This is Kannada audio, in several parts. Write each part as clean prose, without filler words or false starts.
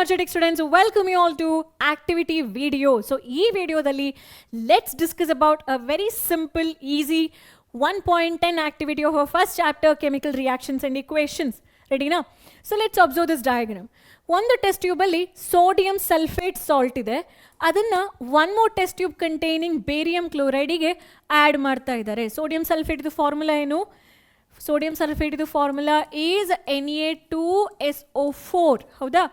energetic students, welcome you all to activity video. So ee video dalli let's discuss about a very simple easy 1.10 activity of our first chapter, chemical reactions and equations. Ready na? So let's observe this diagram. ಒಂದು ಟೆಸ್ಟ್ ಟ್ಯೂಬಲ್ಲಿ ಸೋಡಿಯಂ ಸಲ್ಫೇಟ್ ಸಾಲ್ಟ್ ಇದೆ, ಅದನ್ನು one more test tube containing barium ಕ್ಲೋರೈಡಿಗೆ ಆ್ಯಡ್ ಮಾಡ್ತಾ ಇದ್ದಾರೆ. ಸೋಡಿಯಂ ಸಲ್ಫೇಟ್ ಇದು ಫಾರ್ಮುಲಾ ಏನು? ಸೋಡಿಯಂ ಸಲ್ಫೇಟ್ ಇದು ಫಾರ್ಮುಲಾ ಈಸ್ Na2SO4. ಹೌದಾ?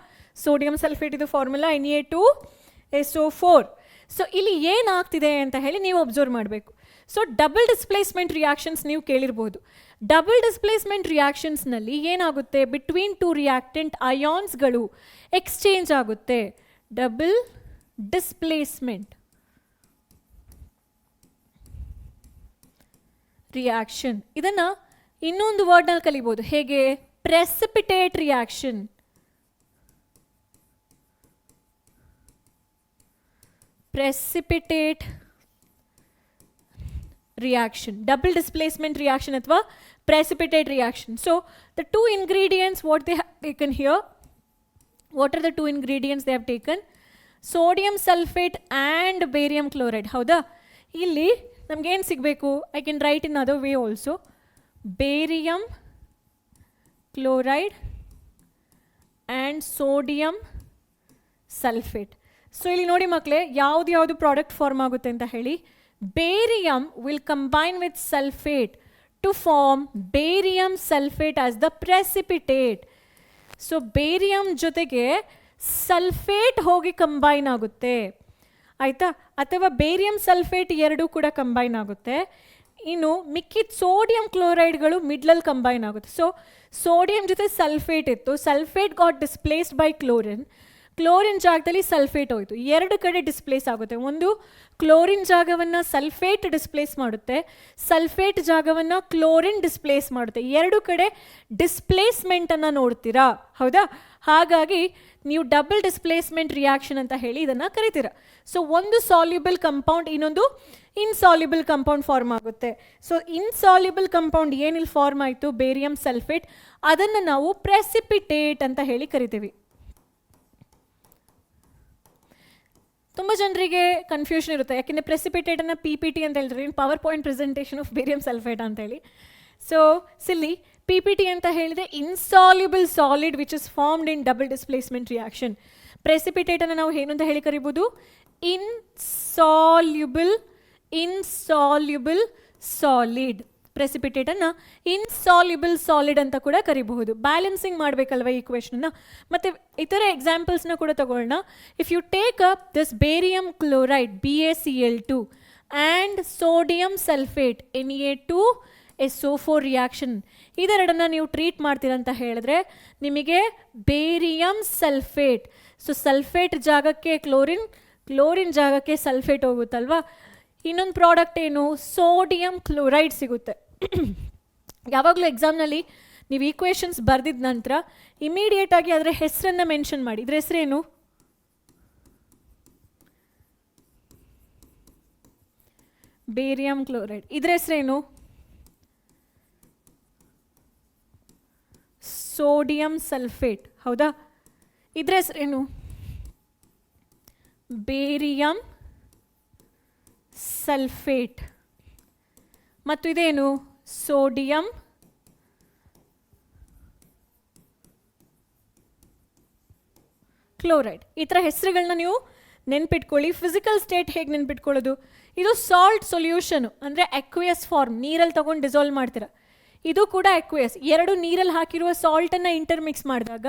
ಸೋಡಿಯಂ ಸಲ್ಫೇಟ್ ಇದು ಫಾರ್ಮುಲಾ Na2SO4. ಸೊ ಇಲ್ಲಿ ಏನಾಗ್ತಿದೆ ಅಂತ ಹೇಳಿ ನೀವು ಅಬ್ಸರ್ವ್ ಮಾಡಬೇಕು. ಸೊ ಡಬಲ್ ಡಿಸ್ಪ್ಲೇಸ್ಮೆಂಟ್ ರಿಯಾಕ್ಷನ್ಸ್ ನೀವು ಕೇಳಿರ್ಬೋದು. ಡಬಲ್ ಡಿಸ್ಪ್ಲೇಸ್ಮೆಂಟ್ ರಿಯಾಕ್ಷನ್ಸ್ನಲ್ಲಿ ಏನಾಗುತ್ತೆ, ಬಿಟ್ವೀನ್ ಟು ರಿಯಾಕ್ಟೆಂಟ್ ಅಯಾನ್ಸ್ಗಳು ಎಕ್ಸ್ಚೇಂಜ್ ಆಗುತ್ತೆ. ಡಬಲ್ ಡಿಸ್ಪ್ಲೇಸ್ಮೆಂಟ್ ರಿಯಾಕ್ಷನ್, ಇದನ್ನು ಇನ್ನೊಂದು ವರ್ಡ್ನಲ್ಲಿ ಕಲಿಬೋದು. ಹೇಗೆ? Precipitate reaction. Precipitate reaction, double displacement reaction athwa precipitate reaction. So the two ingredients what they have taken here, what are the two ingredients they have taken? Sodium sulfate and barium chloride. Howda? Illi namge ಏನು ಸಿಗಬೇಕು? I can write in other way also. Barium chloride and sodium sulfate. So ಇಲ್ಲಿ ನೋಡಿ ಮಕ್ಕಳೇ, ಯಾವುದು ಪ್ರಾಡಕ್ಟ್ ಫಾರ್ಮ್ ಆಗುತ್ತೆ ಅಂತ ಹೇಳಿ. Barium will combine with sulfate to form barium sulfate as the precipitate. So barium ಜೊತೆಗೆ ಸಲ್ಫೇಟ್ ಹೋಗಿ ಕಂಬೈನ್ ಆಗುತ್ತೆ, ಆಯಿತಾ? ಅಥವಾ ಬೇರಿಯಂ ಸಲ್ಫೇಟ್ ಎರಡೂ ಕೂಡ ಕಂಬೈನ್ ಆಗುತ್ತೆ. ಇನ್ನು ಮಿಕ್ಕಿದ ಸೋಡಿಯಂ ಕ್ಲೋರೈಡ್ಗಳು ಮಿಡ್ಲಲ್ಲಿ ಕಂಬೈನ್ ಆಗುತ್ತೆ. ಸೊ ಸೋಡಿಯಂ ಜೊತೆ ಸಲ್ಫೇಟ್ ಇತ್ತು, sulphate got displaced by chlorine. Chlorine ಜಾಗದಲ್ಲಿ ಸಲ್ಫೇಟ್ ಹೋಯಿತು, ಎರಡು ಕಡೆ ಡಿಸ್ಪ್ಲೇಸ್ ಆಗುತ್ತೆ. ಒಂದು ಕ್ಲೋರಿನ್ ಜಾಗವನ್ನು ಸಲ್ಫೇಟ್ ಡಿಸ್ಪ್ಲೇಸ್ ಮಾಡುತ್ತೆ, ಸಲ್ಫೇಟ್ ಜಾಗವನ್ನು ಕ್ಲೋರಿನ್ ಡಿಸ್ಪ್ಲೇಸ್ ಮಾಡುತ್ತೆ. ಎರಡು ಕಡೆ ಡಿಸ್ಪ್ಲೇಸ್ಮೆಂಟನ್ನು ನೋಡ್ತೀರಾ, ಹೌದಾ? ಹಾಗಾಗಿ ನೀವು ಡಬಲ್ ಡಿಸ್ಪ್ಲೇಸ್ಮೆಂಟ್ ರಿಯಾಕ್ಷನ್ ಅಂತ ಹೇಳಿ ಇದನ್ನು ಕರಿತೀರಾ. ಸೊ ಒಂದು ಸಾಲ್ಯುಬಲ್ ಕಂಪೌಂಡ್ ಇನ್ನೊಂದು ಇನ್ಸಾಲ್ಯುಬಲ್ ಕಂಪೌಂಡ್ ಫಾರ್ಮ್ ಆಗುತ್ತೆ. ಸೊ ಇನ್ಸಾಲ್ಯುಬಲ್ ಕಂಪೌಂಡ್ ಏನಿಲ್ಲಿ ಫಾರ್ಮ್ ಆಯಿತು, ಬೇರಿಯಂ ಸಲ್ಫೇಟ್, ಅದನ್ನು ನಾವು ಪ್ರೆಸಿಪಿಟೇಟ್ ಅಂತ ಹೇಳಿ ಕರಿತೀವಿ. ತುಂಬ ಜನರಿಗೆ ಕನ್ಫ್ಯೂಷನ್ ಇರುತ್ತೆ, ಯಾಕೆಂದರೆ ಪ್ರೆಸಿಪಿಟೇಟನ್ನು PPT ಅಂತ ಹೇಳ್ತಾರೆ, power point presentation of barium sulphate ಅಂತೇಳಿ. ಸೊ ಸಿಲ್ಲಿ PPT ಅಂತ ಹೇಳಿದರೆ insoluble solid which is formed in double displacement reaction. ಪ್ರೆಸಿಪಿಟೇಟನ್ನು ನಾವು ಏನು ಅಂತ ಹೇಳಿ ಕರಿಬೋದು? Insoluble solid. ಪ್ರೆಸಿಪಿಟೇಟನ್ನು ಇನ್ಸಾಲ್ಯುಬಲ್ ಸಾಲಿಡ್ ಅಂತ ಕೂಡ ಕರಿಬಹುದು. ಬ್ಯಾಲೆನ್ಸಿಂಗ್ ಮಾಡಬೇಕಲ್ವ ಈ ಇಕ್ವೇಷನ್ನ. ಮತ್ತು ಇತರ ಎಕ್ಸಾಂಪಲ್ಸ್ನ ಕೂಡ ತಗೊಳ್ಳೋಣ. If you take up this barium chloride BaCl2 and sodium sulphate Na2SO4 reaction, ಇದೆರಡನ್ನು ನೀವು ಟ್ರೀಟ್ ಮಾಡ್ತೀರಂತ ಹೇಳಿದ್ರೆ ನಿಮಗೆ ಬೇರಿಯಂ ಸಲ್ಫೇಟ್, ಸೊ ಸಲ್ಫೇಟ್ ಜಾಗಕ್ಕೆ ಕ್ಲೋರಿನ್, ಕ್ಲೋರಿನ್ ಜಾಗಕ್ಕೆ ಸಲ್ಫೇಟ್ ಹೋಗುತ್ತಲ್ವ. ಇನ್ನೊಂದು ಪ್ರಾಡಕ್ಟ್ ಏನು? ಸೋಡಿಯಂ ಕ್ಲೋರೈಡ್ ಸಿಗುತ್ತೆ. ಯಾವಾಗಲೂ ಎಕ್ಸಾಮ್ನಲ್ಲಿ ನೀವು ಈಕ್ವೇಷನ್ಸ್ ಬರೆದಿದ್ದ ನಂತರ ಇಮಿಡಿಯೇಟಾಗಿ ಅದರ ಹೆಸರನ್ನು ಮೆನ್ಷನ್ ಮಾಡಿ. ಇದರ ಹೆಸರೇನು? Barium chloride. ಇದರ ಹೆಸರೇನು? Sodium sulphate. ಹೌದಾ? ಇದರ ಹೆಸರೇನು? Barium sulphate. ಮತ್ತು ಇದೇನು? Sodium chloride. ಈ ಥರ ಹೆಸರುಗಳನ್ನ ನೀವು ನೆನ್ಪಿಟ್ಕೊಳ್ಳಿ. ಫಿಸಿಕಲ್ ಸ್ಟೇಟ್ ಹೇಗೆ ನೆನ್ಪಿಟ್ಕೊಳ್ಳೋದು? ಇದು ಸಾಲ್ಟ್ ಸೊಲ್ಯೂಷನು, ಅಂದರೆ ಅಕ್ವಿಯಸ್ ಫಾರ್ಮ್, ನೀರಲ್ಲಿ ತೊಗೊಂಡು ಡಿಸಾಲ್ವ್ ಮಾಡ್ತೀರಾ. ಇದು ಕೂಡ ಅಕ್ವಿಯಸ್. ಎರಡು ನೀರಲ್ಲಿ ಹಾಕಿರುವ ಸಾಲ್ಟನ್ನು ಇಂಟರ್ಮಿಕ್ಸ್ ಮಾಡಿದಾಗ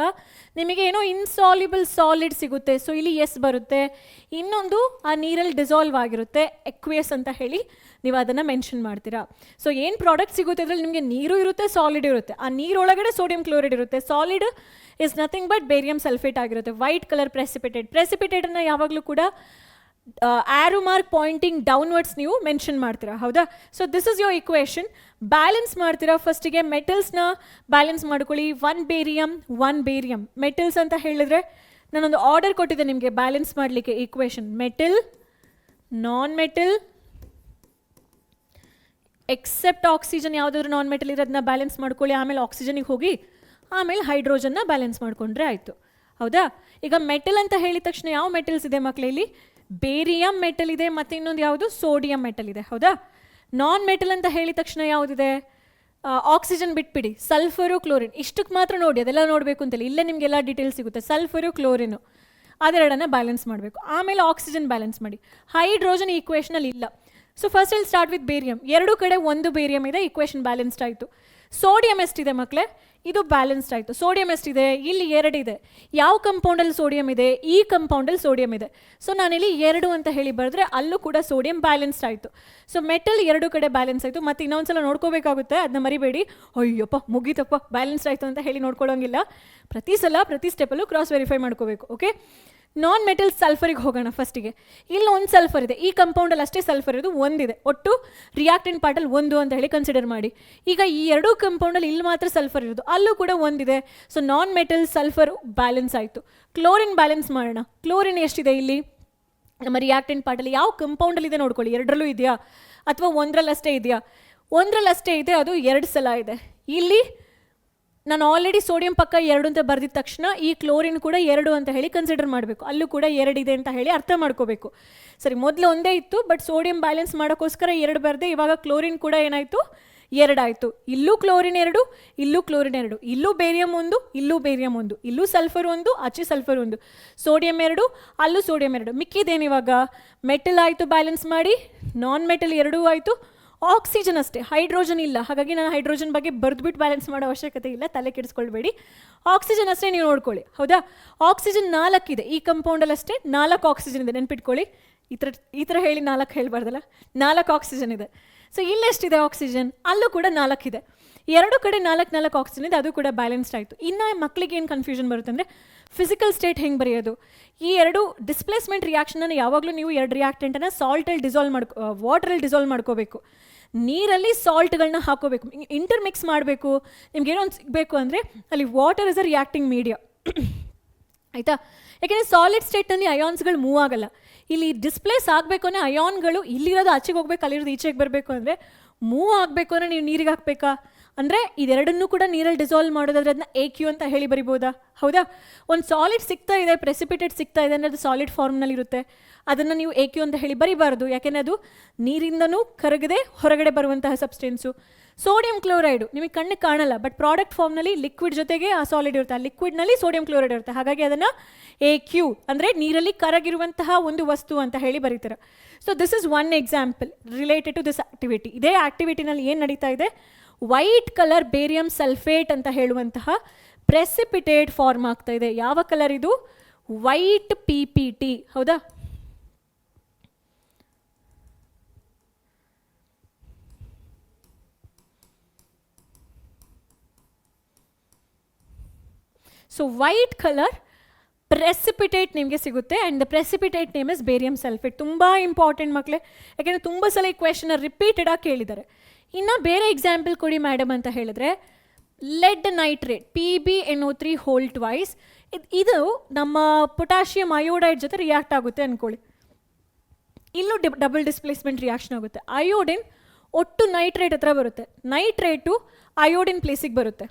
ನಿಮಗೆ ಏನೋ ಇನ್ಸಾಲ್ಯುಬಲ್ ಸಾಲಿಡ್ ಸಿಗುತ್ತೆ. ಸೊ ಇಲ್ಲಿ ಎಸ್ ಬರುತ್ತೆ. ಇನ್ನೊಂದು ಆ ನೀರಲ್ಲಿ ಡಿಸಾಲ್ವ್ ಆಗಿರುತ್ತೆ, ಅಕ್ವಿಯಸ್ ಅಂತ ಹೇಳಿ ನೀವು ಅದನ್ನು ಮೆನ್ಷನ್ ಮಾಡ್ತೀರಾ. ಸೊ ಏನು ಪ್ರಾಡಕ್ಟ್ ಸಿಗುತ್ತೆ ಅದರಲ್ಲಿ ನಿಮಗೆ ನೀರು ಇರುತ್ತೆ, ಸಾಲಿಡ್ ಇರುತ್ತೆ. ಆ ನೀರೊಳಗಡೆ ಸೋಡಿಯಂ ಕ್ಲೋರೈಡ್ ಇರುತ್ತೆ. Solid is nothing but barium sulphate ಆಗಿರುತ್ತೆ. White colour precipitate. ಪ್ರೆಸಿಪಿಟೇಟನ್ನು ಯಾವಾಗಲೂ ಕೂಡ ಆರೋ ಮಾರ್ಕ್ ಪಾಯಿಂಟಿಂಗ್ ಡೌನ್ವರ್ಡ್ಸ್ ನೀವು ಮೆನ್ಷನ್ ಮಾಡ್ತೀರಾ, ಹೌದಾ? So this is your equation. Balance ಮಾಡ್ತೀರಾ. ಫಸ್ಟಿಗೆ ಮೆಟಲ್ಸ್ನ ಬ್ಯಾಲೆನ್ಸ್ ಮಾಡ್ಕೊಳ್ಳಿ. 1 ಬೇರಿಯಂ. ಮೆಟಲ್ಸ್ ಅಂತ ಹೇಳಿದ್ರೆ ನಾನೊಂದು ಆರ್ಡರ್ ಕೊಟ್ಟಿದ್ದೆ ನಿಮಗೆ ಬ್ಯಾಲೆನ್ಸ್ ಮಾಡಲಿಕ್ಕೆ equation. Metal, non metal, except oxygen, ಯಾವುದಾದ್ರು ನಾನ್ ಮೆಟಲ್ ಇರೋದನ್ನ ಬ್ಯಾಲೆನ್ಸ್ ಮಾಡ್ಕೊಳ್ಳಿ. ಆಮೇಲೆ ಆಕ್ಸಿಜನಿಗೆ ಹೋಗಿ ಆಮೇಲೆ ಹೈಡ್ರೋಜನ್ನ ಬ್ಯಾಲೆನ್ಸ್ ಮಾಡಿಕೊಂಡ್ರೆ ಆಯಿತು. ಹೌದಾ? ಈಗ ಮೆಟಲ್ ಅಂತ ಹೇಳಿದ ತಕ್ಷಣ ಯಾವ ಮೆಟಲ್ಸ್ ಇದೆ ಮಕ್ಕಳೇ? ಇಲ್ಲಿ ಬೇರಿಯಂ ಮೆಟಲ್ ಇದೆ, ಮತ್ತು ಇನ್ನೊಂದು ಯಾವುದು ಸೋಡಿಯಂ ಮೆಟಲ್ ಇದೆ. ಹೌದಾ? ನಾನ್ ಮೆಟಲ್ ಅಂತ ಹೇಳಿದ ತಕ್ಷಣ ಯಾವುದಿದೆ? ಆಕ್ಸಿಜನ್ ಬಿಟ್ಬಿಡಿ, ಸಲ್ಫರು ಕ್ಲೋರಿನ್, ಇಷ್ಟಕ್ಕೆ ಮಾತ್ರ ನೋಡಿ, ಅದೆಲ್ಲ ನೋಡಬೇಕು ಅಂತಲ್ಲ, ಇಲ್ಲೇ ನಿಮಗೆಲ್ಲ ಡೀಟೇಲ್ಸ್ ಸಿಗುತ್ತೆ. ಸಲ್ಫರು ಕ್ಲೋರಿನು ಅದೆರಡನ್ನ ಬ್ಯಾಲೆನ್ಸ್ ಮಾಡಬೇಕು. ಆಮೇಲೆ ಆಕ್ಸಿಜನ್ ಬ್ಯಾಲೆನ್ಸ್ ಮಾಡಿ. ಹೈಡ್ರೋಜನ್ ಈಕ್ವೇಷನಲ್ಲಿ ಇಲ್ಲ. ಸೊ ಫಸ್ಟ್ ಇಲ್ಲಿ ಸ್ಟಾರ್ಟ್ ವಿತ್ ಬೇರಿಯಂ. ಎರಡು ಕಡೆ ಒಂದು ಬೇರಿಯಂ ಇದೆ, ಈಕ್ವೇಷನ್ ಬ್ಯಾಲೆನ್ಸ್ಡ್ ಆಯಿತು. ಸೋಡಿಯಂ ಎಷ್ಟಿದೆ ಮಕ್ಕಳೇ? ಇದು ಬ್ಯಾಲೆನ್ಸ್ಡ್ ಆಯಿತು. ಸೋಡಿಯಂ ಎಷ್ಟಿದೆ? ಇಲ್ಲಿ 2 ಇದೆ. ಯಾವ ಕಂಪೌಂಡಲ್ಲಿ ಸೋಡಿಯಂ ಇದೆ? ಈ ಕಂಪೌಂಡಲ್ಲಿ ಸೋಡಿಯಂ ಇದೆ. ಸೊ ನಾನಿಲ್ಲಿ 2 ಅಂತ ಹೇಳಿ ಬರೆದ್ರೆ ಅಲ್ಲೂ ಕೂಡ ಸೋಡಿಯಂ ಬ್ಯಾಲೆನ್ಸ್ಡ್ ಆಯಿತು. ಸೊ ಮೆಟಲ್ 2 ಕಡೆ ಬ್ಯಾಲೆನ್ಸ್ ಆಯಿತು. ಮತ್ತು ಇನ್ನೊಂದ್ಸಲ ನೋಡ್ಕೋಬೇಕಾಗುತ್ತೆ, ಅದನ್ನ ಮರಿಬೇಡಿ. ಅಯ್ಯಪ್ಪ ಮುಗೀತಪ್ಪ ಬ್ಯಾಲೆನ್ಸ್ಡ್ ಆಯಿತು ಅಂತ ಹೇಳಿ ನೋಡ್ಕೊಳ್ಳೋಂಗಿಲ್ಲ. ಪ್ರತಿ ಸಲ ಪ್ರತಿ ಸ್ಟೆಪ್ಪಲ್ಲೂ ಕ್ರಾಸ್ ವೆರಿಫೈ ಮಾಡ್ಕೋಬೇಕು. ಓಕೆ, ನಾನ್ ಮೆಟಲ್ ಸಲ್ಫರಿಗೆ ಹೋಗೋಣ ಫಸ್ಟಿಗೆ. ಇಲ್ಲಿ ಒಂದು ಸಲ್ಫರ್ ಇದೆ, ಈ ಕಂಪೌಂಡಲ್ಲಿ ಅಷ್ಟೇ ಸಲ್ಫರ್ ಇರೋದು ಒಂದಿದೆ. ಒಟ್ಟು ರಿಯಾಕ್ಟೆಂಟ್ ಪಾರ್ಟಲ್ಲಿ 1 ಅಂತ ಹೇಳಿ ಕನ್ಸಿಡರ್ ಮಾಡಿ. ಈಗ ಈ 2 ಕಂಪೌಂಡಲ್ಲಿ ಇಲ್ಲಿ ಮಾತ್ರ ಸಲ್ಫರ್ ಇರೋದು, ಅಲ್ಲೂ ಕೂಡ ಒಂದಿದೆ. So non metal sulphur balance ಆಯಿತು. ಕ್ಲೋರಿನ್ ಬ್ಯಾಲೆನ್ಸ್ ಮಾಡೋಣ. ಕ್ಲೋರಿನ್ ಎಷ್ಟಿದೆ ಇಲ್ಲಿ ನಮ್ಮ ರಿಯಾಕ್ಟೆಂಟ್ ಪಾರ್ಟಲ್ಲಿ? ಯಾವ ಕಂಪೌಂಡಲ್ಲಿ ಇದೆ ನೋಡ್ಕೊಳ್ಳಿ. 2ರಲ್ಲೂ ಇದೆಯಾ ಅಥವಾ 1ರಲ್ಲಷ್ಟೇ ಇದೆಯಾ? 1ರಲ್ಲಷ್ಟೇ ಇದೆ, ಅದು 2 ಸಲ ಇದೆ. ಇಲ್ಲಿ ನಾನು ಆಲ್ರೆಡಿ ಸೋಡಿಯಂ ಪಕ್ಕ 2 ಅಂತ ಬರೆದಿದ ತಕ್ಷಣ ಈ ಕ್ಲೋರಿನ್ ಕೂಡ 2 ಅಂತ ಹೇಳಿ ಕನ್ಸಿಡರ್ ಮಾಡಬೇಕು. ಅಲ್ಲೂ ಕೂಡ 2 ಇದೆ ಅಂತ ಹೇಳಿ ಅರ್ಥ ಮಾಡ್ಕೋಬೇಕು. ಸರಿ, ಮೊದಲು ಒಂದೇ ಇತ್ತು, ಬಟ್ ಸೋಡಿಯಂ ಬ್ಯಾಲೆನ್ಸ್ ಮಾಡೋಕ್ಕೋಸ್ಕರ 2 ಬರೆದೆ. ಇವಾಗ ಕ್ಲೋರಿನ್ ಕೂಡ ಏನಾಯಿತು? 2 ಆಯಿತು. ಇಲ್ಲೂ ಕ್ಲೋರಿನ್ 2, ಇಲ್ಲೂ ಕ್ಲೋರಿನ್ 2, ಇಲ್ಲೂ ಬೇರಿಯಂ 1, ಇಲ್ಲೂ ಬೇರಿಯಂ 1, ಇಲ್ಲೂ ಸಲ್ಫರ್ 1, ಆಚೆ ಸಲ್ಫರ್ 1, ಸೋಡಿಯಂ 2, ಅಲ್ಲೂ ಸೋಡಿಯಂ 2. ಮಿಕ್ಕಿದೇನು ಇವಾಗ? ಮೆಟಲ್ ಆಯಿತು ಬ್ಯಾಲೆನ್ಸ್ ಮಾಡಿ, ನಾನ್ ಮೆಟಲ್ 2 ಆಯಿತು. ಆಕ್ಸಿಜನ್ ಅಷ್ಟೇ, ಹೈಡ್ರೋಜನ್ ಇಲ್ಲ. ಹಾಗಾಗಿ ನಾನು ಹೈಡ್ರೋಜನ್ ಬಗ್ಗೆ ಬರೆದ್ಬಿಟ್ಟು ಬ್ಯಾಲೆನ್ಸ್ ಮಾಡೋ ಅವಶ್ಯಕತೆ ಇಲ್ಲ, ತಲೆ ಕೆಡಿಸ್ಕೊಳ್ಬೇಡಿ. ಆಕ್ಸಿಜನ್ ಅಷ್ಟೇ ನೀವು ನೋಡ್ಕೊಳ್ಳಿ. ಹೌದಾ? ಆಕ್ಸಿಜನ್ 4 ಇದೆ, ಈ ಕಂಪೌಂಡಲ್ಲಿ ಅಷ್ಟೇ 4 ಆಕ್ಸಿಜನ್ ಇದೆ. ನೆನ್ಪಿಟ್ಕೊಳ್ಳಿ, ಈ ಥರ ಹೇಳಿ 4 ಹೇಳಬಾರ್ದಲ್ಲ. 4 ಆಕ್ಸಿಜನ್ ಇದೆ. ಸೊ ಇಲ್ಲೆಷ್ಟಿದೆ ಆಕ್ಸಿಜನ್? ಅಲ್ಲೂ ಕೂಡ 4 ಇದೆ. 2 ಕಡೆ 4 ಆಕ್ಸಿಜನ್ ಇದೆ, ಅದು ಕೂಡ ಬ್ಯಾಲೆನ್ಸ್ಡ್ ಆಯಿತು. ಇನ್ನು ಮಕ್ಕಳಿಗೆ ಏನು ಕನ್ಫ್ಯೂಷನ್ ಬರುತ್ತೆ ಅಂದರೆ ಫಿಸಿಕಲ್ ಸ್ಟೇಟ್ ಹೆಂಗೆ ಬರೆಯೋದು? ಈ 2 ಡಿಸ್ಪ್ಲೇಸ್ಮೆಂಟ್ ರಿಯಾಕ್ಷನನ್ನು ಯಾವಾಗಲೂ ನೀವು 2 ರಿಯಾಕ್ಟೆಂಟನ್ನು ಸಾಲ್ಟಲ್ಲಿ ವಾಟ್ರಲ್ಲಿ ಡಿಸಾಲ್ವ್ ಮಾಡ್ಕೋಬೇಕು. ನೀರಲ್ಲಿ ಸಾಲ್ಟ್ಗಳನ್ನ ಹಾಕೋಬೇಕು, ಇಂಟರ್ ಮಿಕ್ಸ್ ಮಾಡಬೇಕು. ನಿಮ್ಗೇನೋ ಒಂದು ಸಿಗಬೇಕು ಅಂದರೆ ಅಲ್ಲಿ water is a reacting media. ಆಯಿತಾ? ಯಾಕೆಂದರೆ ಸಾಲಿಡ್ ಸ್ಟೇಟ್ನಲ್ಲಿ ಅಯಾನ್ಸ್ಗಳು ಮೂವ್ ಆಗಲ್ಲ. ಇಲ್ಲಿ ಡಿಸ್ಪ್ಲೇಸ್ ಆಗಬೇಕು ಅಂದರೆ ಅಯಾನ್ಗಳು ಇಲ್ಲಿರೋದು ಆಚೆಗೆ ಹೋಗ್ಬೇಕು, ಅಲ್ಲಿರೋದು ಈಚೆಗೆ ಬರಬೇಕು. ಅಂದರೆ ಮೂವ್ ಆಗಬೇಕು ಅಂದರೆ ನೀವು ನೀರಿಗೆ ಹಾಕಬೇಕಾ? ಅಂದರೆ ಇದೆರಡನ್ನೂ ಕೂಡ ನೀರಲ್ಲಿ ಡಿಸಾಲ್ವ್ ಮಾಡೋದಾದ್ರೆ ಅದನ್ನ AQ ಅಂತ ಹೇಳಿ ಬರಿಬೋದಾ? ಹೌದಾ? ಒಂದು ಸಾಲಿಡ್ ಸಿಗ್ತಾ ಇದೆ, ಪ್ರೆಸಿಪಿಟೇಟ್ ಸಿಗ್ತಾ ಇದೆ ಅಂದರೆ ಅದು ಸಾಲಿಡ್ ಫಾರ್ಮ್ನಲ್ಲಿ ಇರುತ್ತೆ. ಅದನ್ನು ನೀವು AQ ಅಂತ ಹೇಳಿ ಬರಿಬಾರ್ದು, ಯಾಕೆಂದರೆ ಅದು ನೀರಿಂದನೂ ಕರಗದೆ ಹೊರಗಡೆ ಬರುವಂತಹ ಸಬ್ಸ್ಟೆನ್ಸು. ಸೋಡಿಯಂ ಕ್ಲೋರೈಡು ನಿಮಗೆ ಕಣ್ಣಿಗೆ ಕಾಣಲ್ಲ, ಬಟ್ ಪ್ರಾಡಕ್ಟ್ ಫಾರ್ಮ್ನಲ್ಲಿ ಲಿಕ್ವಿಡ್ ಜೊತೆಗೆ ಆ ಸಾಲಿಡ್ ಇರುತ್ತೆ. ಆ ಲಿಕ್ವಿಡ್ನಲ್ಲಿ ಸೋಡಿಯಂ ಕ್ಲೋರೈಡ್ ಇರುತ್ತೆ. ಹಾಗಾಗಿ ಅದನ್ನು AQ ಅಂದರೆ ನೀರಲ್ಲಿ ಕರಗಿರುವಂತಹ ಒಂದು ವಸ್ತು ಅಂತ ಹೇಳಿ ಬರೀತಾರೆ. So this is one example related to this activity. ಇದೇ ಆಕ್ಟಿವಿಟಿನಲ್ಲಿ ಏನು ನಡೀತಾ ಇದೆ? ವೈಟ್ ಕಲರ್ ಬೇರಿಯಂ ಸಲ್ಫೇಟ್ ಅಂತ ಹೇಳುವಂತಹ ಪ್ರೆಸಿಪಿಟೇಟ್ ಫಾರ್ಮ್ ಆಗ್ತಾ ಇದೆ. ಯಾವ ಕಲರ್ ಇದು? White PPT. ಹೌದಾ? ಸೊ ವೈಟ್ ಕಲರ್ ಪ್ರೆಸಿಪಿಟೇಟ್ ನಿಮಗೆ ಸಿಗುತ್ತೆ. And the precipitate name is barium sulphate. ತುಂಬ ಇಂಪಾರ್ಟೆಂಟ್ ಮಕ್ಕಳೇ, ಯಾಕೆಂದರೆ ತುಂಬ ಸಲ ಈ ಕ್ವೆಶನ್ ರಿಪೀಟೆಡಾಗಿ ಕೇಳಿದ್ದಾರೆ. ಇನ್ನು ಬೇರೆ ಎಕ್ಸಾಂಪಲ್ ಕೊಡಿ ಮೇಡಮ್ ಅಂತ ಹೇಳಿದ್ರೆ, LED nitrate PbNO3 hole twice. ಇದು ನಮ್ಮ ಪೊಟ್ಯಾಷಿಯಂ ಅಯೋಡೈಡ್ ಜೊತೆ ರಿಯಾಕ್ಟ್ ಆಗುತ್ತೆ ಅಂದ್ಕೊಳ್ಳಿ. ಇಲ್ಲೂ ಡಬಲ್ ಡಿಸ್ಪ್ಲೇಸ್ಮೆಂಟ್ ರಿಯಾಕ್ಷನ್ ಆಗುತ್ತೆ. ಅಯೋಡಿನ್ ಒಟ್ಟು ನೈಟ್ರೇಟ್ ಹತ್ರ ಬರುತ್ತೆ, ನೈಟ್ರೇಟು ಅಯೋಡಿನ್ ಪ್ಲೇಸಿಗೆ ಬರುತ್ತೆ.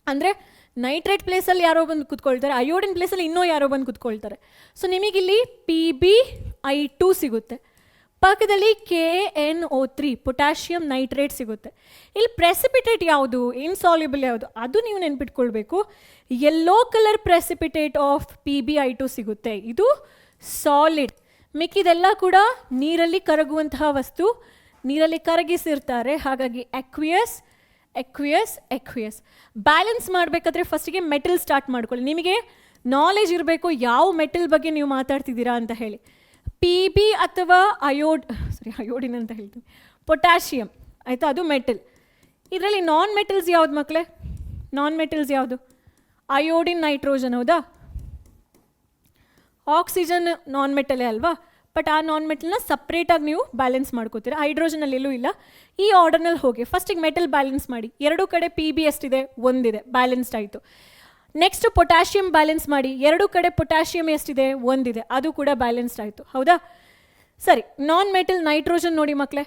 ಅಂದರೆ ನೈಟ್ರೇಟ್ ಪ್ಲೇಸಲ್ಲಿ ಯಾರೋ ಬಂದು ಕುತ್ಕೊಳ್ತಾರೆ, ಅಯೋಡಿನ್ ಪ್ಲೇಸಲ್ಲಿ ಇನ್ನೂ ಯಾರೋ ಬಂದು ಕುತ್ಕೊಳ್ತಾರೆ. ಸೊ ನಿಮಗಿಲ್ಲಿ PbI2 ಸಿಗುತ್ತೆ, ಪಕ್ಕದಲ್ಲಿ KNO3 ಪೊಟ್ಯಾಷಿಯಂ ನೈಟ್ರೇಟ್ ಸಿಗುತ್ತೆ. ಇಲ್ಲಿ ಪ್ರೆಸಿಪಿಟೇಟ್ ಯಾವುದು, ಇನ್ಸಾಲ್ಯುಬಲ್ ಯಾವುದು, ಅದು ನೀವು ನೆನ್ಪಿಟ್ಕೊಳ್ಬೇಕು. Yellow colour precipitate of PbI2 ಸಿಗುತ್ತೆ, ಇದು ಸಾಲಿಡ್. ಮಿಕ್ಕಿದೆಲ್ಲ ಕೂಡ ನೀರಲ್ಲಿ ಕರಗುವಂತಹ ವಸ್ತು, ನೀರಲ್ಲಿ ಕರಗಿಸಿರ್ತಾರೆ. ಹಾಗಾಗಿ ಅಕ್ವಿಯಸ್ ಎಕ್ವಿಯಸ್ ಎಕ್ವಿಯಸ್. ಬ್ಯಾಲೆನ್ಸ್ ಮಾಡಬೇಕಾದ್ರೆ ಫಸ್ಟಿಗೆ ಮೆಟಲ್ ಸ್ಟಾರ್ಟ್ ಮಾಡ್ಕೊಳ್ಳಿ. ನಿಮಗೆ ನಾಲೆಜ್ ಇರಬೇಕು ಯಾವ ಮೆಟಲ್ ಬಗ್ಗೆ ನೀವು ಮಾತಾಡ್ತಿದ್ದೀರಾ ಅಂತ ಹೇಳಿ. Pb ಅಥವಾ ಅಯೋಡಿನ್ ಅಂತ ಹೇಳ್ತೀನಿ, ಪೊಟ್ಯಾಷಿಯಮ್ ಆಯಿತಾ, ಅದು ಮೆಟಲ್. ಇದರಲ್ಲಿ ನಾನ್ ಮೆಟಲ್ಸ್ ಯಾವುದು ಮಕ್ಕಳೇ? ನಾನ್ ಮೆಟಲ್ಸ್ ಯಾವುದು? Iodine, nitrogen. ಹೌದಾ? ಆಕ್ಸಿಜನ್ ನಾನ್ ಮೆಟಲೇ ಅಲ್ವಾ? ಬಟ್ ಆ ನಾನ್ ಮೆಟಲ್ನ ಸಪ್ರೇಟಾಗಿ ನೀವು ಬ್ಯಾಲೆನ್ಸ್ ಮಾಡ್ಕೋತೀರಾ. ಹೈಡ್ರೋಜನಲ್ಲಿ ಎಲ್ಲೂ ಇಲ್ಲ. ಈ ಆರ್ಡರ್ನಲ್ಲಿ ಹೋಗಿ ಫಸ್ಟಿಗೆ ಮೆಟಲ್ ಬ್ಯಾಲೆನ್ಸ್ ಮಾಡಿ. 2 ಕಡೆ Pb ಎಷ್ಟಿದೆ? 1 ಇದೆ, ಬ್ಯಾಲೆನ್ಸ್ಡ್ ಆಯಿತು. ನೆಕ್ಸ್ಟ್ ಪೊಟ್ಯಾಷಿಯಂ ಬ್ಯಾಲೆನ್ಸ್ ಮಾಡಿ. 2 ಕಡೆ ಪೊಟ್ಯಾಷಿಯಂ ಎಷ್ಟಿದೆ? 1 ಇದೆ, ಅದು ಕೂಡ ಬ್ಯಾಲೆನ್ಸ್ಡ್ ಆಯಿತು. ಹೌದಾ? ಸರಿ, ನಾನ್ ಮೆಟಲ್ ನೈಟ್ರೋಜನ್ ನೋಡಿ ಮಕ್ಕಳೇ.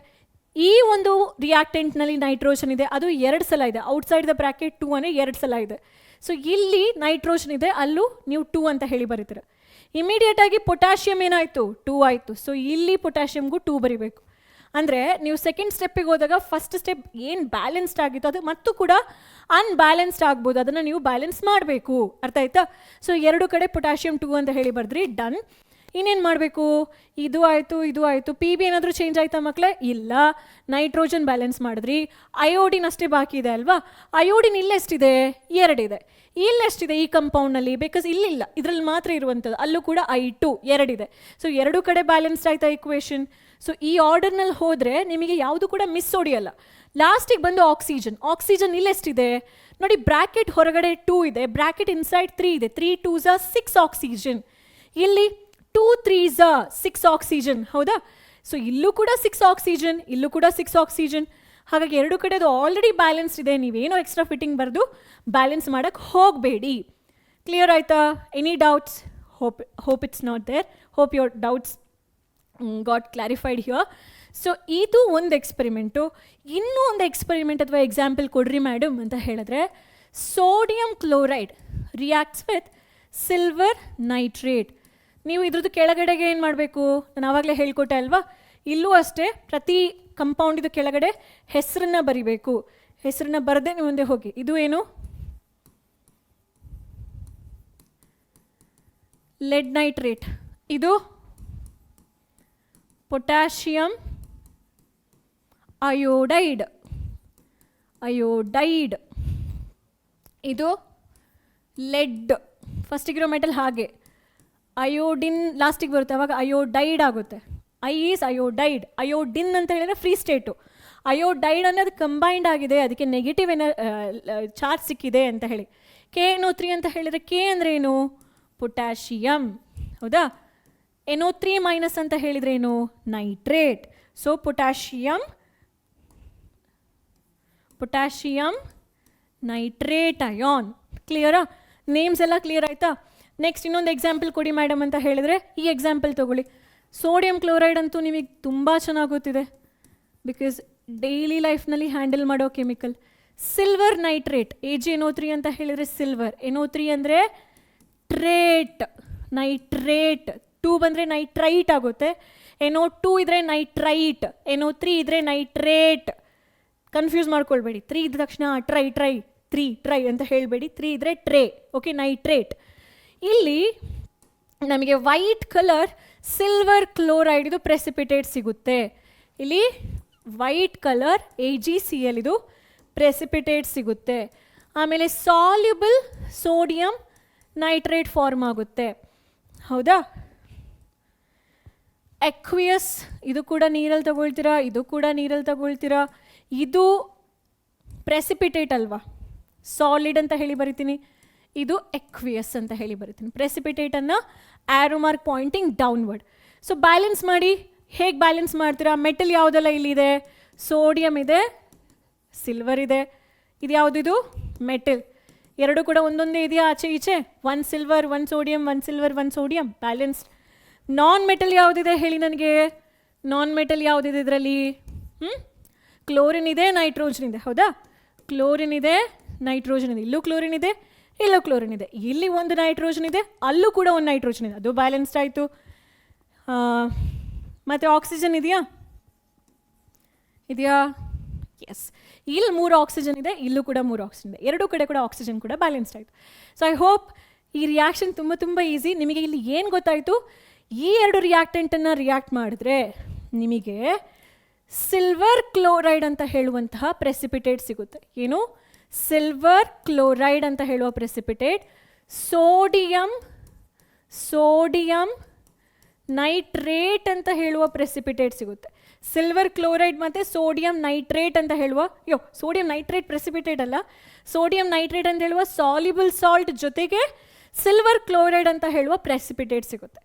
ಈ ಒಂದು ರಿಯಾಕ್ಟೆಂಟ್ನಲ್ಲಿ ನೈಟ್ರೋಜನ್ ಇದೆ, ಅದು 2 ಸಲ ಇದೆ. ಔಟ್ಸೈಡ್ ದ ಬ್ರ್ಯಾಕೆಟ್ 2 ಅಂದರೆ 2 ಸಲ ಇದೆ. ಸೊ ಇಲ್ಲಿ ನೈಟ್ರೋಜನ್ ಇದೆ, ಅಲ್ಲೂ ನೀವು 2 ಅಂತ ಹೇಳಿ ಬರೀತೀರ. ಇಮಿಡಿಯೇಟ್ ಆಗಿ ಪೊಟ್ಯಾಷಿಯಮ್ ಏನಾಯಿತು 2 ಆಯಿತು. ಸೊ ಇಲ್ಲಿ ಪೊಟ್ಯಾಷಿಯಮ್ಗೂ 2 ಬರೀಬೇಕು. ಅಂದರೆ ನೀವು ಸೆಕೆಂಡ್ ಸ್ಟೆಪ್ಪಿಗೆ ಹೋದಾಗ ಫಸ್ಟ್ ಸ್ಟೆಪ್ ಏನು ಬ್ಯಾಲೆನ್ಸ್ಡ್ ಆಗಿತ್ತು ಅದು ಮತ್ತು ಕೂಡ ಅನ್ಬ್ಯಾಲೆನ್ಸ್ಡ್ ಆಗ್ಬೋದು, ಅದನ್ನು ನೀವು ಬ್ಯಾಲೆನ್ಸ್ ಮಾಡಬೇಕು. ಅರ್ಥ ಆಯ್ತಾ? ಸೊ 2 ಕಡೆ ಪೊಟ್ಯಾಷಿಯಮ್ 2 ಅಂತ ಹೇಳಿ ಬರೆದ್ರಿ, ಡನ್. ಇನ್ನೇನು ಮಾಡಬೇಕು? ಇದು ಆಯಿತು, ಇದು ಆಯಿತು. ಪಿ ಬಿ ಏನಾದರೂ ಚೇಂಜ್ ಆಯಿತಾ ಮಕ್ಕಳೇ? ಇಲ್ಲ. ನೈಟ್ರೋಜನ್ ಬ್ಯಾಲೆನ್ಸ್ ಮಾಡಿದ್ರಿ. ಅಯೋಡಿನ್ ಅಷ್ಟೇ ಬಾಕಿ ಇದೆ ಅಲ್ವಾ? ಅಯೋಡಿನ್ ಇಲ್ಲೆಷ್ಟಿದೆ? 2 ಇದೆ. ಇಲ್ಲೆಷ್ಟಿದೆ ಈ ಕಂಪೌಂಡ್ನಲ್ಲಿ? ಬಿಕಾಸ್ ಇಲ್ಲಿಲ್ಲ, ಇದರಲ್ಲಿ ಮಾತ್ರ ಇರುವಂಥದ್ದು. ಅಲ್ಲೂ ಕೂಡ I2 2 ಇದೆ. ಸೊ 2 ಕಡೆ ಬ್ಯಾಲೆನ್ಸ್ಡ್ ಆಯಿತಾ ಇಕ್ವೇಷನ್? ಸೊ ಈ ಆರ್ಡರ್ನಲ್ಲಿ ಹೋದರೆ ನಿಮಗೆ ಯಾವುದು ಕೂಡ ಮಿಸ್ ಹೊಡಿಯಲ್ಲ. ಲಾಸ್ಟಿಗೆ ಬಂದು ಆಕ್ಸಿಜನ್ ಇಲ್ಲೆಷ್ಟಿದೆ ನೋಡಿ? ಬ್ರ್ಯಾಕೆಟ್ ಹೊರಗಡೆ 2 ಇದೆ, ಬ್ರ್ಯಾಕೆಟ್ ಇನ್ಸೈಡ್ 3 ಇದೆ. 3 2s 6 ಆಕ್ಸಿಜನ್. ಇಲ್ಲಿ 2 3s 6 ಆಕ್ಸಿಜನ್. ಹೌದಾ? ಸೊ ಇಲ್ಲೂ ಕೂಡ 6 ಆಕ್ಸಿಜನ್, ಇಲ್ಲೂ ಕೂಡ 6 ಆಕ್ಸಿಜನ್. ಹಾಗಾಗಿ 2 ಕಡೆ ಅದು ಆಲ್ರೆಡಿ ಬ್ಯಾಲೆನ್ಸ್ ಇದೆ. ನೀವೇನೋ ಎಕ್ಸ್ಟ್ರಾ ಫಿಟ್ಟಿಂಗ್ ಬರೆದು ಬ್ಯಾಲೆನ್ಸ್ ಮಾಡೋಕ್ಕೆ ಹೋಗಬೇಡಿ. ಕ್ಲಿಯರ್ ಆಯಿತಾ? Any doubts? Hope it's not there. Hope your doubts got clarified here. So ಇದು ಒಂದು ಎಕ್ಸ್ಪೆರಿಮೆಂಟು. ಇನ್ನೂ ಒಂದು ಎಕ್ಸ್ಪೆರಿಮೆಂಟ್ ಅಥವಾ ಎಕ್ಸಾಂಪಲ್ ಕೊಡ್ರಿ ಮೇಡಮ್ ಅಂತ ಹೇಳಿದ್ರೆ, sodium chloride reacts with silver nitrate. ನೀವು ಇದ್ರದ್ದು ಕೆಳಗಡೆಗೆ ಏನು ಮಾಡಬೇಕು? ನಾನು ಆವಾಗಲೇ ಹೇಳ್ಕೊಟ್ಟೆ ಅಲ್ವಾ? ಇಲ್ಲೂ ಅಷ್ಟೇ, ಪ್ರತಿ ಕಂಪೌಂಡಿದು ಕೆಳಗಡೆ ಹೆಸರನ್ನ ಬರಿಬೇಕು. ಹೆಸರನ್ನ ಬರದೆ ನೀವು ಮುಂದೆ ಹೋಗಿ. ಇದು ಏನು? LED nitrate. ಇದು ಪೊಟ್ಯಾಷಿಯಂ ಅಯೋಡೈಡ್. ಇದು ಲೆಡ್. ಫಸ್ಟಿಗಿರೋ ಮೆಟಲ್ ಹಾಗೆ, ಅಯೋಡಿನ್ ಲಾಸ್ಟಿಗೆ ಬರುತ್ತೆ, ಅವಾಗ ಅಯೋಡೈಡ್ ಆಗುತ್ತೆ. I is iodide. ಅಯೋಡಿನ್ ಅಂತ ಹೇಳಿದ್ರೆ ಫ್ರೀ ಸ್ಟೇಟು. ಅಯೋಡೈಡ್ ಅನ್ನೋದು ಕಂಬೈಂಡ್ ಆಗಿದೆ, ಅದಕ್ಕೆ ನೆಗೆಟಿವ್ ಚಾರ್ಜ್ ಸಿಕ್ಕಿದೆ ಅಂತ ಹೇಳಿ. KNO3 ಅಂತ ಹೇಳಿದರೆ, ಕೆ ಅಂದರೆ ಏನು? ಪೊಟ್ಯಾಷಿಯಮ್. ಹೌದಾ? NO3 ಮೈನಸ್ ಅಂತ ಹೇಳಿದ್ರೆ ಏನು? Nitrate. So potassium nitrate ion. ಕ್ಲಿಯರಾ? ನೇಮ್ಸ್ ಎಲ್ಲ ಕ್ಲಿಯರ್ ಆಯಿತಾ? ನೆಕ್ಸ್ಟ್ ಇನ್ನೊಂದು ಎಕ್ಸಾಂಪಲ್ ಕೊಡಿ ಮೇಡಮ್ ಅಂತ ಹೇಳಿದರೆ, ಈ ಎಕ್ಸಾಂಪಲ್ ತೊಗೊಳ್ಳಿ. ಸೋಡಿಯಂ ಕ್ಲೋರೈಡ್ ಅಂತೂ ನಿಮಗೆ ತುಂಬ ಚೆನ್ನಾಗಿ ಗೊತ್ತಿದೆ, ಬಿಕಾಸ್ ಡೈಲಿ ಲೈಫ್ನಲ್ಲಿ ಹ್ಯಾಂಡಲ್ ಮಾಡೋ ಕೆಮಿಕಲ್. ಸಿಲ್ವರ್ ನೈಟ್ರೇಟ್, AgNO3 ಅಂತ ಹೇಳಿದರೆ ಸಿಲ್ವರ್. NO3 ಅಂದರೆ ಟ್ರೇಟ್, ನೈಟ್ರೇಟ್. 2 ಬಂದರೆ ನೈಟ್ರೈಟ್ ಆಗುತ್ತೆ. NO2 ಇದ್ದರೆ ನೈಟ್ರೈಟ್, NO3 ಇದ್ದರೆ ನೈಟ್ರೇಟ್. ಕನ್ಫ್ಯೂಸ್ ಮಾಡ್ಕೊಳ್ಬೇಡಿ. 3 ಇದ್ದ ತಕ್ಷಣ ಟ್ರೈ ಅಂತ ಹೇಳಬೇಡಿ. 3 ಇದ್ದರೆ ಟ್ರೇ. Okay, nitrate. ಇಲ್ಲಿ ನಮಗೆ ವೈಟ್ ಕಲರ್ ಸಿಲ್ವರ್ ಕ್ಲೋರೈಡ್ ಇದು ಪ್ರೆಸಿಪಿಟೇಟ್ ಸಿಗುತ್ತೆ. ಇಲ್ಲಿ ವೈಟ್ ಕಲರ್ AgCl ಇದು ಪ್ರೆಸಿಪಿಟೇಟ್ ಸಿಗುತ್ತೆ. ಆಮೇಲೆ ಸಾಲ್ಯುಬಲ್ ಸೋಡಿಯಂ ನೈಟ್ರೇಟ್ ಫಾರ್ಮ್ ಆಗುತ್ತೆ. ಹೌದಾ? ಎಕ್ವಿಯಸ್, ಇದು ಕೂಡ ನೀರಲ್ಲಿ ತಗೊಳ್ತೀರಾ, ಇದು ಕೂಡ ನೀರಲ್ಲಿ ತಗೊಳ್ತೀರಾ. ಇದು ಪ್ರೆಸಿಪಿಟೇಟ್ ಅಲ್ವಾ? ಸಾಲಿಡ್ ಅಂತ ಹೇಳಿ ಬರಿತೀನಿ. ಇದು ಎಕ್ವಿಯಸ್ ಅಂತ ಹೇಳಿ ಬರಿತೀನಿ. ಪ್ರೆಸಿಪಿಟೇಟನ್ನು arrow mark pointing downward. So balance ಮಾಡಿ. ಹೇಗೆ ಬ್ಯಾಲೆನ್ಸ್ ಮಾಡ್ತೀರಾ? ಮೆಟಲ್ ಯಾವುದೆಲ್ಲ ಇಲ್ಲಿದೆ? ಸೋಡಿಯಂ ಇದೆ, ಸಿಲ್ವರ್ ಇದೆ. ಇದು ಯಾವುದಿದು? ಮೆಟಲ್. 2 ಕೂಡ ಒಂದೊಂದೇ ಇದೆಯಾ ಆಚೆ ಈಚೆ? 1 silver 1 sodium, 1 silver 1 sodium, balanced. Non metal ಯಾವುದಿದೆ ಹೇಳಿ ನನಗೆ? ನಾನ್ ಮೆಟಲ್ ಯಾವುದಿದೆ ಇದರಲ್ಲಿ? ಕ್ಲೋರಿನ್ ಇದೆ, ನೈಟ್ರೋಜನ್ ಇದೆ. ಹೌದಾ? ಕ್ಲೋರಿನ್ ಇದೆ, ನೈಟ್ರೋಜನ್ ಇದೆ. ಇಲ್ಲೂ ಕ್ಲೋರಿನ್ ಇದೆ, ಇಲ್ಲೂ ಕ್ಲೋರಿನ್ ಇದೆ. ಇಲ್ಲಿ ಒಂದು ನೈಟ್ರೋಜನ್ ಇದೆ, ಅಲ್ಲೂ ಕೂಡ ಒಂದು ನೈಟ್ರೋಜನ್ ಇದೆ. ಅದು ಬ್ಯಾಲೆನ್ಸ್ಡ್ ಆಯಿತು. ಮತ್ತು ಆಕ್ಸಿಜನ್ ಇದೆಯಾ? ಎಸ್. ಇಲ್ಲಿ 3 ಆಕ್ಸಿಜನ್ ಇದೆ, ಇಲ್ಲೂ ಕೂಡ 3 ಆಕ್ಸಿಜನ್ ಇದೆ. 2 ಕಡೆ ಕೂಡ ಆಕ್ಸಿಜನ್ ಕೂಡ ಬ್ಯಾಲೆನ್ಸ್ಡ್ ಆಯಿತು. ಸೊ ಐ ಹೋಪ್ ಈ ರಿಯಾಕ್ಷನ್ ತುಂಬ ಈಸಿ. ನಿಮಗೆ ಇಲ್ಲಿ ಏನು ಗೊತ್ತಾಯಿತು? ಈ 2 ರಿಯಾಕ್ಟೆಂಟನ್ನು ರಿಯಾಕ್ಟ್ ಮಾಡಿದ್ರೆ ನಿಮಗೆ ಸಿಲ್ವರ್ ಕ್ಲೋರೈಡ್ ಅಂತ ಹೇಳುವಂತಹ ಪ್ರೆಸಿಪಿಟೇಟ್ ಸಿಗುತ್ತೆ. ಏನು? ಸಿಲ್ವರ್ ಕ್ಲೋರೈಡ್ ಅಂತ ಹೇಳುವ ಪ್ರೆಸಿಪಿಟೇಟ್. ಸೋಡಿಯಂ ನೈಟ್ರೇಟ್ ಅಂತ ಹೇಳುವ ಪ್ರೆಸಿಪಿಟೇಟ್ ಸಿಗುತ್ತೆ. ಸಿಲ್ವರ್ ಕ್ಲೋರೈಡ್ ಮತ್ತು ಸೋಡಿಯಂ ನೈಟ್ರೇಟ್ ಅಂತ ಹೇಳುವ, ಸೋಡಿಯಂ ನೈಟ್ರೇಟ್ ಪ್ರೆಸಿಪಿಟೇಟ್ ಅಲ್ಲ, ಸೋಡಿಯಂ ನೈಟ್ರೇಟ್ ಅಂತ ಹೇಳುವ ಸಾಲ್ಯುಬಲ್ ಸಾಲ್ಟ್ ಜೊತೆಗೆ ಸಿಲ್ವರ್ ಕ್ಲೋರೈಡ್ ಅಂತ ಹೇಳುವ ಪ್ರೆಸಿಪಿಟೇಟ್ ಸಿಗುತ್ತೆ.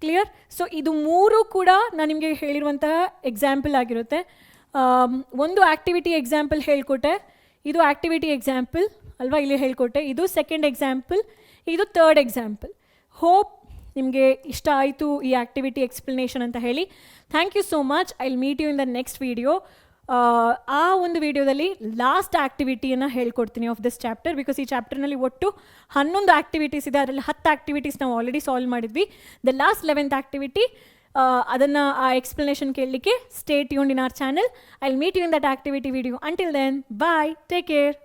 ಕ್ಲಿಯರ್? ಸೊ ಇದು 3 ಕೂಡ ನಾನು ನಿಮಗೆ ಹೇಳಿರುವಂತಹ ಎಕ್ಸಾಂಪಲ್ ಆಗಿರುತ್ತೆ. ಒಂದು ಆ್ಯಕ್ಟಿವಿಟಿ ಎಕ್ಸಾಂಪಲ್ ಹೇಳ್ಕೊಟ್ಟೆ, ಇದು ಆ್ಯಕ್ಟಿವಿಟಿ ಎಕ್ಸಾಂಪಲ್ ಅಲ್ವಾ? ಇಲ್ಲಿ ಹೇಳ್ಕೊಟ್ಟೆ. ಇದು ಸೆಕೆಂಡ್ ಎಕ್ಸಾಂಪಲ್, ಇದು ಥರ್ಡ್ ಎಕ್ಸಾಂಪಲ್. ಹೋಪ್ ನಿಮಗೆ ಇಷ್ಟ ಆಯಿತು ಈ ಆ್ಯಕ್ಟಿವಿಟಿ ಎಕ್ಸ್ಪ್ಲನೇಷನ್ ಅಂತ ಹೇಳಿ. Thank you so much. I will meet you in the next video. ಆ ಒಂದು ವಿಡಿಯೋದಲ್ಲಿ ಲಾಸ್ಟ್ ಆ್ಯಕ್ಟಿವಿಟಿಯನ್ನು ಹೇಳ್ಕೊಡ್ತೀನಿ ಆಫ್ ದಿಸ್ ಚಾಪ್ಟರ್, ಬಿಕಾಸ್ ಈ ಚಾಪ್ಟರ್ನಲ್ಲಿ ಒಟ್ಟು 11 ಆ್ಯಕ್ಟಿವಿಟೀಸ್ ಇದೆ. ಅದರಲ್ಲಿ 10 ಆ್ಯಕ್ಟಿವಿಟೀಸ್ ನಾವು ಆಲ್ರೆಡಿ ಸಾಲ್ವ್ ಮಾಡಿದ್ವಿ. ದ ಲಾಸ್ಟ್ 11th ಆ್ಯಕ್ಟಿವಿಟಿ, ಅದನ್ನು ಆ ಎಕ್ಸ್ಪ್ಲನೇಷನ್ ಕೇಳಲಿಕ್ಕೆ stay tuned in our channel. I will meet you in that activity video. Until then, bye, take care.